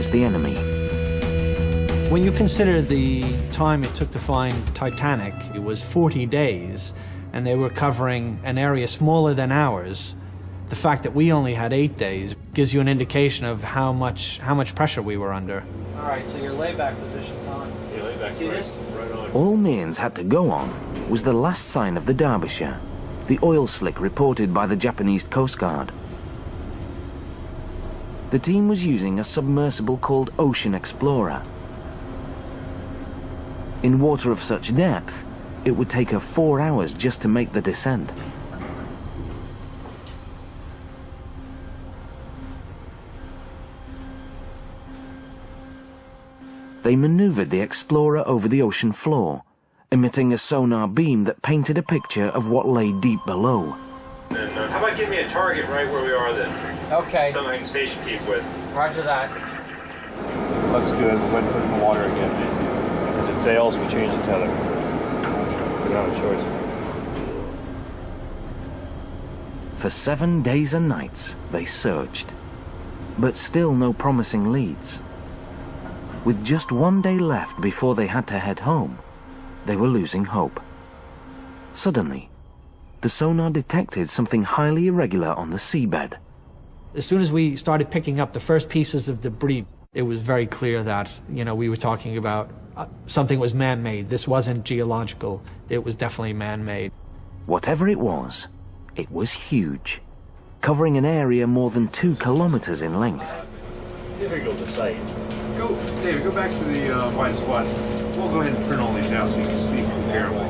was the enemy. When you consider the time it took to find Titanic, it was 40 days, and they were covering an area smaller than ours. The fact that we only had 8 days gives you an indication of how much pressure we were under. All right, so your layback position's on. Yeah, layback. See this? Right on. All Mearns had to go on was the last sign of the Derbyshire, the oil slick reported by the Japanese Coast Guard. The team was using a submersible called Ocean Explorer. In water of such depth, it would take her 4 hours just to make the descent. They maneuvered the Explorer over the ocean floor, emitting a sonar beam that painted a picture of what lay deep below. And how about giving me a target right where we are then? Okay. Something I can station keep with. Roger that. Looks good. We're going to put it in the water again. If it fails, we change the tether. We don't have a choice. For 7 days and nights, they searched, but still no promising leads. With just 1 day left before they had to head home, they were losing hope. Suddenly, the sonar detected something highly irregular on the seabed. As soon as we started picking up the first pieces of debris, it was very clear that, we were talking about something was man-made. This wasn't geological. It was definitely man-made. Whatever it was huge, covering an area more than 2 kilometers in length. Difficult to say. David, go back to the white spot. We'll go ahead and print all these out so you can see comparable.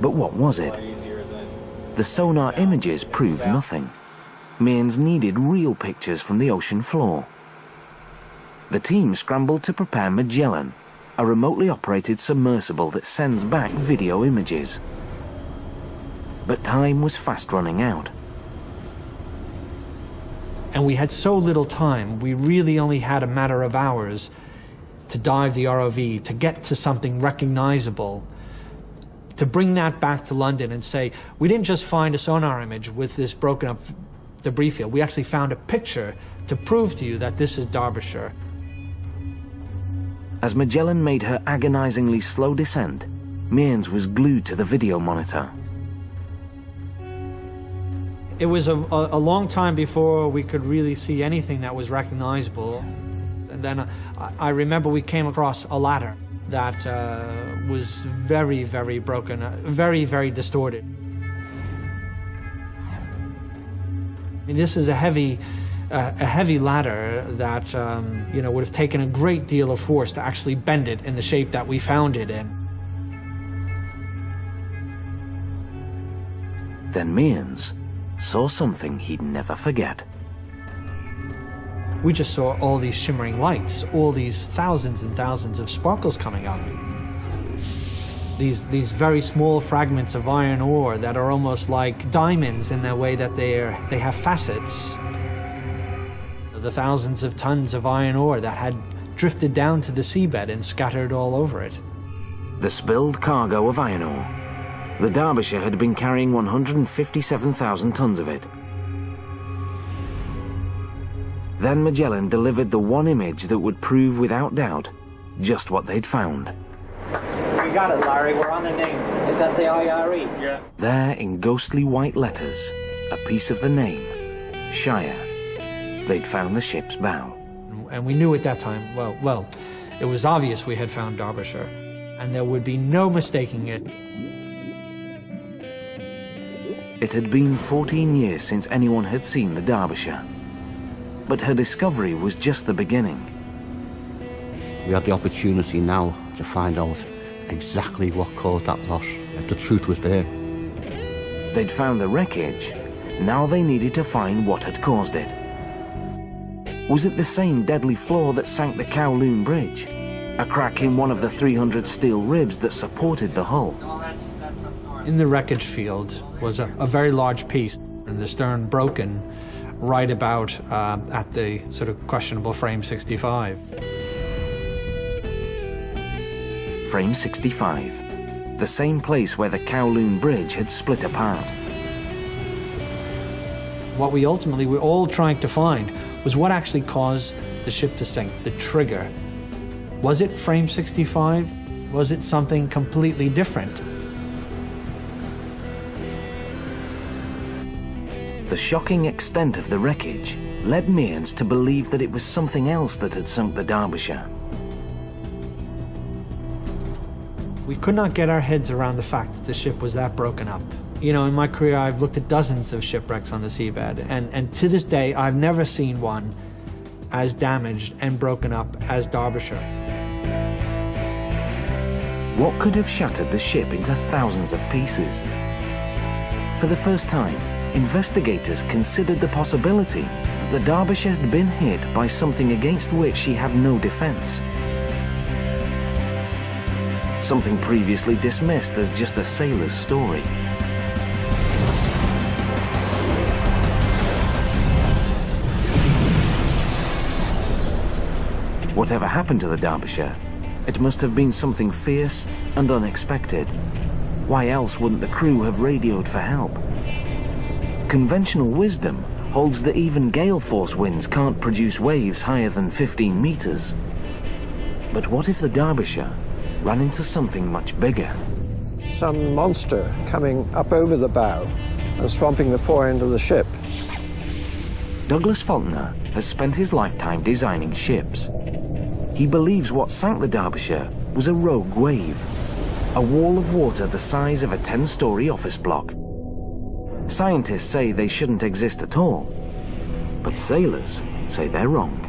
But what was it? The sonar images proved nothing. Mearns needed real pictures from the ocean floor. The team scrambled to prepare Magellan, a remotely operated submersible that sends back video images. But time was fast running out. And we had so little time, we really only had a matter of hours to dive the ROV, to get to something recognizable, to bring that back to London and say, we didn't just find a sonar image with this broken up debris field, we actually found a picture to prove to you that this is Derbyshire. As Magellan made her agonizingly slow descent, Mearns was glued to the video monitor. It was a long time before we could really see anything that was recognizable. And then I remember we came across a ladder that was very, very broken, very, very distorted. I mean, this is a heavy ladder that would have taken a great deal of force to actually bend it in the shape that we found it in. Then Mearns saw something he'd never forget. We just saw all these shimmering lights, all these thousands and thousands of sparkles coming up. These very small fragments of iron ore that are almost like diamonds in the way that they have facets. The thousands of tons of iron ore that had drifted down to the seabed and scattered all over it. The spilled cargo of iron ore. The Derbyshire had been carrying 157,000 tons of it. Then Magellan delivered the one image that would prove without doubt just what they'd found. We got it, Larry. We're on the name. Is that the IRE? Yeah. There, in ghostly white letters, a piece of the name, Shire. They'd found the ship's bow. And we knew at that time, well, it was obvious we had found Derbyshire, and there would be no mistaking it. It had been 14 years since anyone had seen the Derbyshire. But her discovery was just the beginning. We had the opportunity now to find out exactly what caused that loss. The truth was there. They'd found the wreckage. Now they needed to find what had caused it. Was it the same deadly flaw that sank the Kowloon Bridge? A crack in one of the 300 steel ribs that supported the hull? In the wreckage field was a very large piece, and the stern broken right about at the sort of questionable frame 65. Frame 65, the same place where the Kowloon Bridge had split apart. What we ultimately were all trying to find was what actually caused the ship to sink, the trigger. Was it frame 65? Was it something completely different? The shocking extent of the wreckage led Mearns to believe that it was something else that had sunk the Derbyshire. We could not get our heads around the fact that the ship was that broken up. You know, in my career, I've looked at dozens of shipwrecks on the seabed, and to this day, I've never seen one as damaged and broken up as Derbyshire. What could have shattered the ship into thousands of pieces? For the first time, investigators considered the possibility that the Derbyshire had been hit by something against which she had no defense. Something previously dismissed as just a sailor's story. Whatever happened to the Derbyshire, it must have been something fierce and unexpected. Why else wouldn't the crew have radioed for help? Conventional wisdom holds that even gale force winds can't produce waves higher than 15 meters. But what if the Derbyshire ran into something much bigger? Some monster coming up over the bow and swamping the fore end of the ship. Douglas Faulkner has spent his lifetime designing ships. He believes what sank the Derbyshire was a rogue wave, a wall of water the size of a 10-story office block. Scientists say they shouldn't exist at all, but sailors say they're wrong.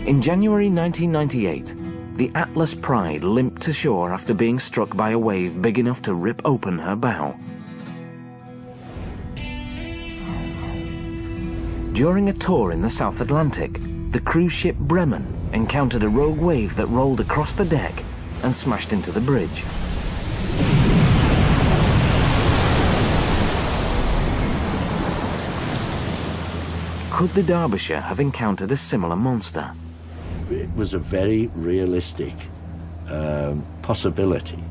In January 1998, the Atlas Pride limped to shore after being struck by a wave big enough to rip open her bow. During a tour in the South Atlantic, the cruise ship Bremen encountered a rogue wave that rolled across the deck and smashed into the bridge. Could the Derbyshire have encountered a similar monster? It was a very realistic possibility.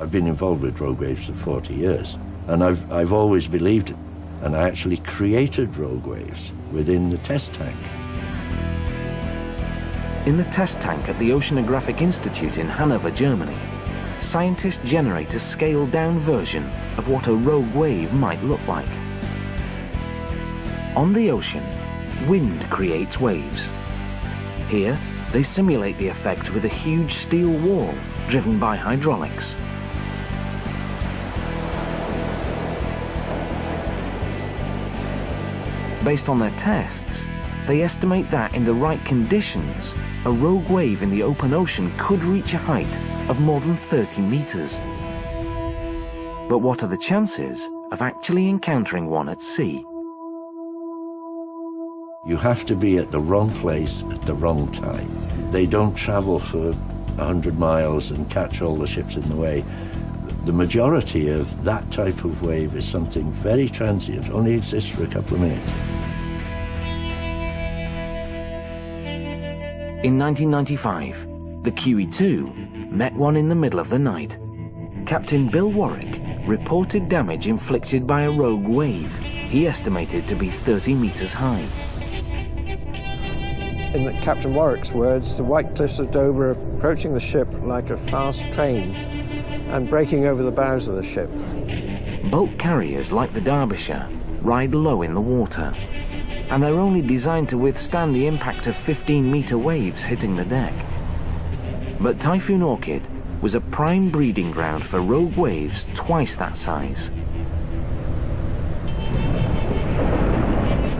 I've been involved with rogue waves for 40 years, and I've always believed it. And I actually created rogue waves within the test tank. In the test tank at the Oceanographic Institute in Hanover, Germany, scientists generate a scaled-down version of what a rogue wave might look like. On the ocean, wind creates waves. Here, they simulate the effect with a huge steel wall driven by hydraulics. Based on their tests, they estimate that in the right conditions, a rogue wave in the open ocean could reach a height of more than 30 meters. But what are the chances of actually encountering one at sea? You have to be at the wrong place at the wrong time. They don't travel for 100 miles and catch all the ships in the way. The majority of that type of wave is something very transient, only exists for a couple of minutes. In 1995, the QE2 met one in the middle of the night. Captain Bill Warwick reported damage inflicted by a rogue wave he estimated to be 30 meters high. In Captain Warwick's words, the white cliffs of Dover approaching the ship like a fast train and breaking over the bows of the ship. Bulk carriers like the Derbyshire ride low in the water, and they're only designed to withstand the impact of 15-meter waves hitting the deck. But Typhoon Orchid was a prime breeding ground for rogue waves twice that size.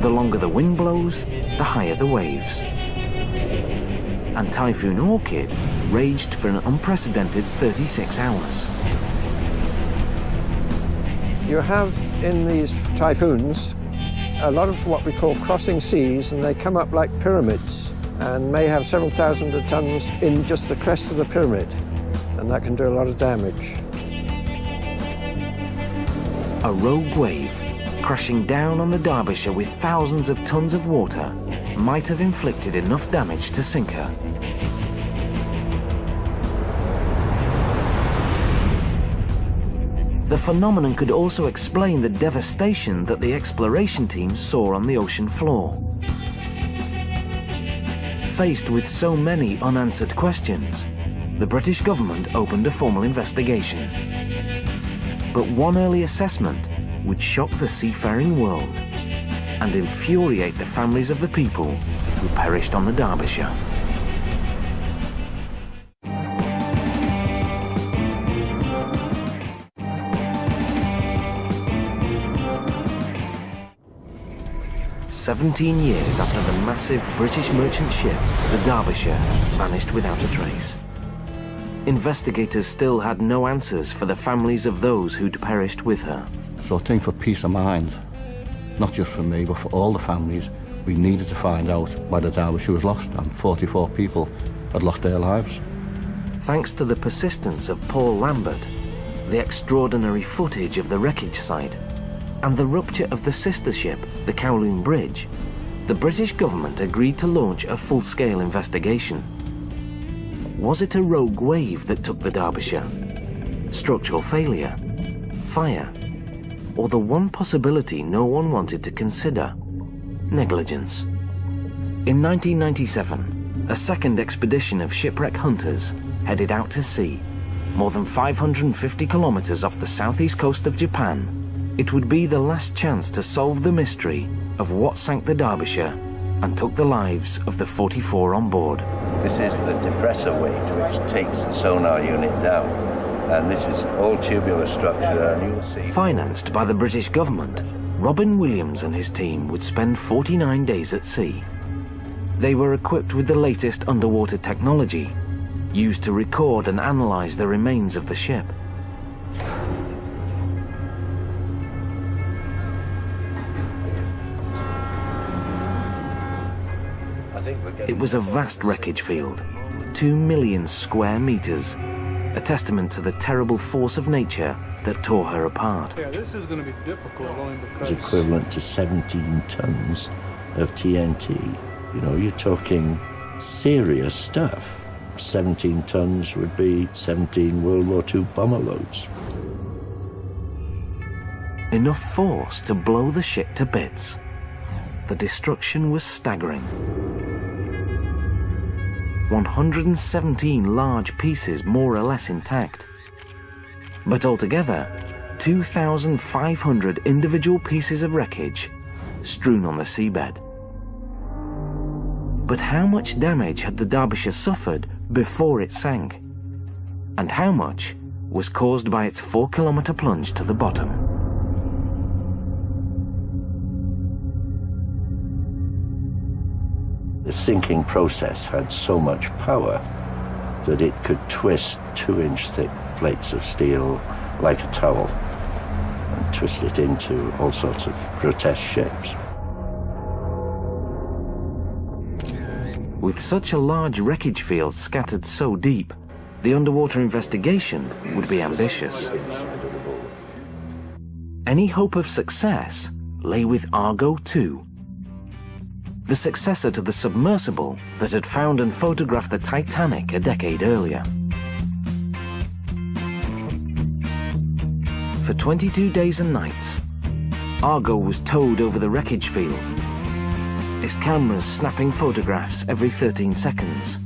The longer the wind blows, the higher the waves. And Typhoon Orchid raged for an unprecedented 36 hours. You have in these typhoons a lot of what we call crossing seas, and they come up like pyramids and may have several thousand of tons in just the crest of the pyramid, and that can do a lot of damage. A rogue wave crashing down on the Derbyshire with thousands of tons of water might have inflicted enough damage to sink her. The phenomenon could also explain the devastation that the exploration teams saw on the ocean floor. Faced with so many unanswered questions, the British government opened a formal investigation. But one early assessment would shock the seafaring world and infuriate the families of the people who perished on the Derbyshire. "17 years after the massive British merchant ship, the Derbyshire, vanished without a trace. Investigators still had no answers for the families of those who'd perished with her. So I think for peace of mind, not just for me, but for all the families, we needed to find out why the Derbyshire was lost, and 44 people had lost their lives. Thanks to the persistence of Paul Lambert, the extraordinary footage of the wreckage site, and the rupture of the sister ship, the Kowloon Bridge, the British government agreed to launch a full-scale investigation. Was it a rogue wave that took the Derbyshire? Structural failure? Fire? Or the one possibility no one wanted to consider? Negligence. In 1997, a second expedition of shipwreck hunters headed out to sea, more than 550 kilometers off the southeast coast of Japan. It would be the last chance to solve the mystery of what sank the Derbyshire and took the lives of the 44 on board. This is the depressor weight which takes the sonar unit down, and this is all tubular structure, and you'll see. Financed by the British government, Robin Williams and his team would spend 49 days at sea. They were equipped with the latest underwater technology, used to record and analyze the remains of the ship. It was a vast wreckage field, 2 million square meters, a testament to the terrible force of nature that tore her apart. Yeah, this is going to be difficult only because... It's equivalent to 17 tons of TNT. You know, you're talking serious stuff. 17 tons would be 17 World War II bomber loads. Enough force to blow the ship to bits. The destruction was staggering. 117 large pieces more or less intact. But altogether, 2,500 individual pieces of wreckage strewn on the seabed. But how much damage had the Derbyshire suffered before it sank? And how much was caused by its 4-kilometer plunge to the bottom? The sinking process had so much power that it could twist 2-inch thick plates of steel like a towel and twist it into all sorts of grotesque shapes. With such a large wreckage field scattered so deep, the underwater investigation would be ambitious. Any hope of success lay with Argo 2, the successor to the submersible that had found and photographed the Titanic a decade earlier. For 22 days and nights, Argo was towed over the wreckage field, its cameras snapping photographs every 13 seconds.